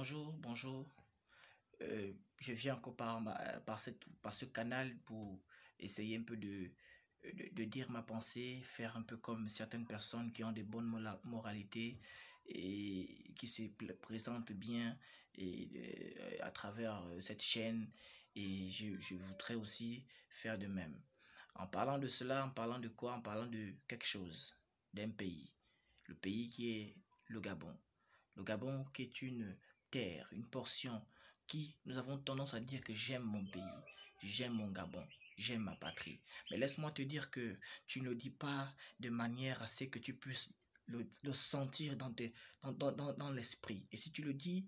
Bonjour, bonjour. Je viens encore par ce canal pour essayer un peu de dire ma pensée, faire un peu comme certaines personnes qui ont de bonnes moralités et qui se présentent bien à travers cette chaîne. Et je voudrais aussi faire de même. En parlant de cela, en parlant de quoi? En parlant de quelque chose, d'un pays. Le pays qui est le Gabon. Le Gabon qui est une terre, une portion qui, nous avons tendance à dire que j'aime mon pays, j'aime mon Gabon, j'aime ma patrie. Mais laisse-moi te dire que tu ne le dis pas de manière à ce que tu puisses le sentir dans l'esprit. Et si tu le dis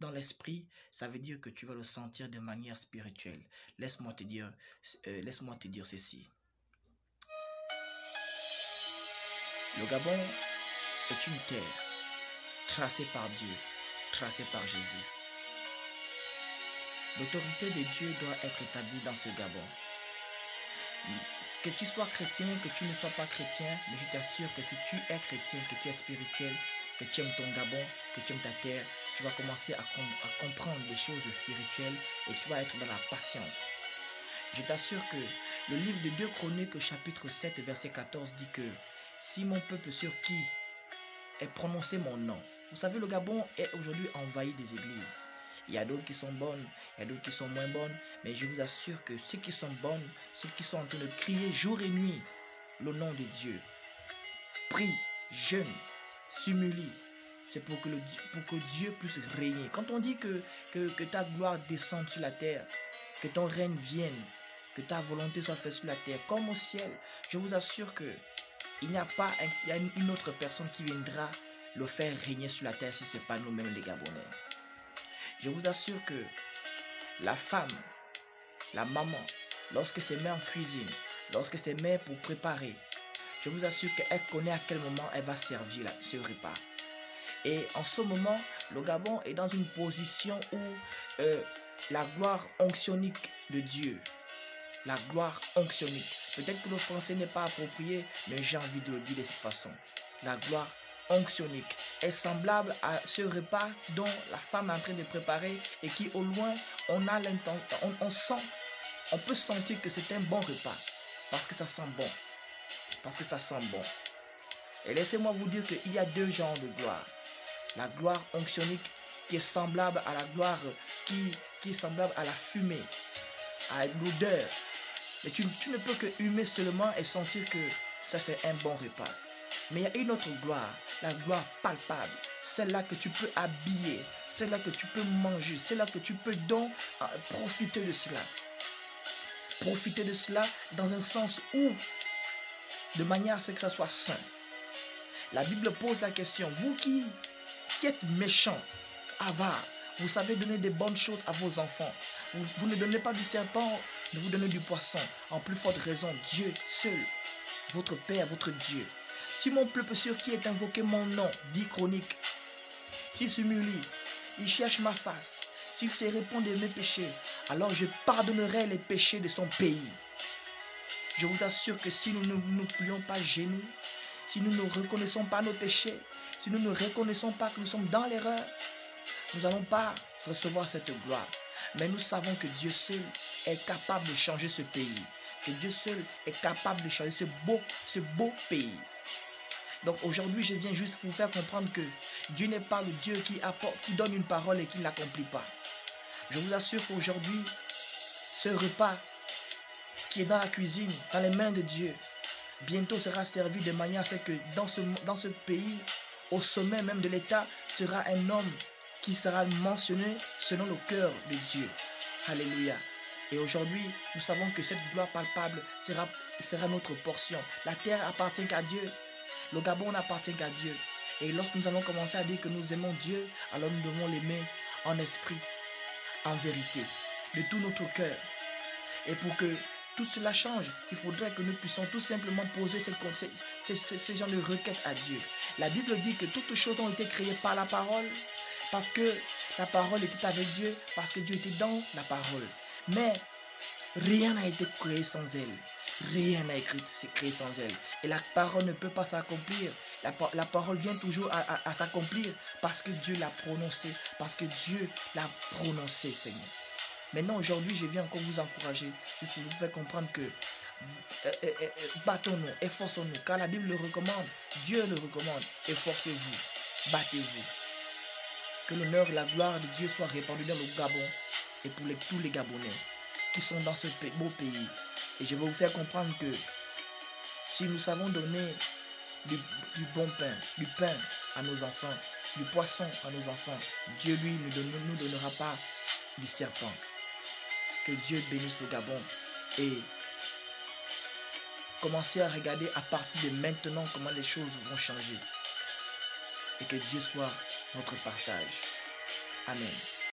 dans l'esprit, ça veut dire que tu vas le sentir de manière spirituelle. Laisse-moi te dire ceci. Le Gabon est une terre tracée par Dieu, tracée par Jésus. L'autorité de Dieu doit être établie dans ce Gabon. Que tu sois chrétien, que tu ne sois pas chrétien, mais je t'assure que si tu es chrétien, que tu es spirituel, que tu aimes ton Gabon, que tu aimes ta terre, tu vas commencer à comprendre les choses spirituelles et tu vas être dans la patience. Je t'assure que le livre de 2 Chroniques, chapitre 7, verset 14 dit que si mon peuple sur qui est prononcé mon nom. Vous savez, le Gabon est aujourd'hui envahi des églises. Il y a d'autres qui sont bonnes, il y a d'autres qui sont moins bonnes, mais je vous assure que ceux qui sont bonnes, ceux qui sont en train de crier jour et nuit le nom de Dieu, prient, jeûnent, s'humilient, c'est pour que Dieu puisse régner. Quand on dit que ta gloire descende sur la terre, que ton règne vienne, que ta volonté soit faite sur la terre comme au ciel, je vous assure que il n'y a pas une autre personne qui viendra le faire régner sur la terre si ce n'est pas nous-mêmes les Gabonais. Je vous assure que la femme, la maman, lorsqu'elle se met en cuisine, lorsqu'elle se met pour préparer, je vous assure qu'elle connaît à quel moment elle va servir ce repas. Et en ce moment, le Gabon est dans une position où la gloire onctionique de Dieu, la gloire onctionique, peut-être que le français n'est pas approprié, mais j'ai envie de le dire de cette façon. La gloire onctionique est semblable à ce repas dont la femme est en train de préparer et qui au loin, on peut sentir que c'est un bon repas parce que ça sent bon. Parce que ça sent bon. Et laissez-moi vous dire qu'il y a 2 genres de gloire. La gloire onctionique qui est semblable à la gloire qui est semblable à la fumée, à l'odeur. Mais tu ne peux que humer seulement et sentir que ça c'est un bon repas. Mais il y a une autre gloire, la gloire palpable, celle-là que tu peux habiller, celle-là que tu peux manger, celle-là que tu peux donc profiter de cela. Profiter de cela dans un sens où, de manière à ce que ça soit sain. La Bible pose la question, vous qui êtes méchants, avares, vous savez donner des bonnes choses à vos enfants. Vous ne donnez pas du serpent, mais vous donnez du poisson. En plus forte raison, Dieu seul, votre Père, votre Dieu. Si mon peuple sur qui est invoqué mon nom, dit Chronique, s'il s'humilie, il cherche ma face, s'il se répand de mes péchés, alors je pardonnerai les péchés de son pays. Je vous assure que si nous ne nous plions pas genoux, si nous ne reconnaissons pas nos péchés, si nous ne reconnaissons pas que nous sommes dans l'erreur, nous n'allons pas recevoir cette gloire. Mais nous savons que Dieu seul est capable de changer ce pays. Que Dieu seul est capable de changer ce beau pays. Donc aujourd'hui, je viens juste vous faire comprendre que Dieu n'est pas le Dieu qui donne une parole et qui ne l'accomplit pas. Je vous assure qu'aujourd'hui, ce repas qui est dans la cuisine, dans les mains de Dieu, bientôt sera servi de manière à ce que dans ce pays, au sommet même de l'État, sera un homme qui sera mentionné selon le cœur de Dieu. Alléluia. Et aujourd'hui, nous savons que cette gloire palpable sera notre portion. La terre appartient qu'à Dieu. Le Gabon n'appartient qu'à Dieu. Et lorsque nous allons commencer à dire que nous aimons Dieu, alors nous devons l'aimer en esprit, en vérité, de tout notre cœur. Et pour que tout cela change, il faudrait que nous puissions tout simplement poser ces genres de requêtes à Dieu. La Bible dit que toutes choses ont été créées par la parole, parce que la parole était avec Dieu, parce que Dieu était dans la parole. Mais Rien n'a été créé sans elle. Rien n'a été créé sans elle. Et la parole ne peut pas s'accomplir. La parole vient toujours à s'accomplir parce que Dieu l'a prononcé. Parce que Dieu l'a prononcé, Seigneur. Maintenant, aujourd'hui, je viens encore vous encourager, juste pour vous faire comprendre que battons-nous, efforçons-nous, car la Bible le recommande, Dieu le recommande. Efforcez-vous, battez-vous. Que l'honneur et la gloire de Dieu soient répandus dans le Gabon et pour tous les Gabonais qui sont dans ce beau pays. Et je vais vous faire comprendre que si nous savons donner du bon pain, du pain à nos enfants, du poisson à nos enfants, Dieu, lui, ne nous donnera pas du serpent. Que Dieu bénisse le Gabon et commencez à regarder à partir de maintenant comment les choses vont changer. Et que Dieu soit notre partage. Amen.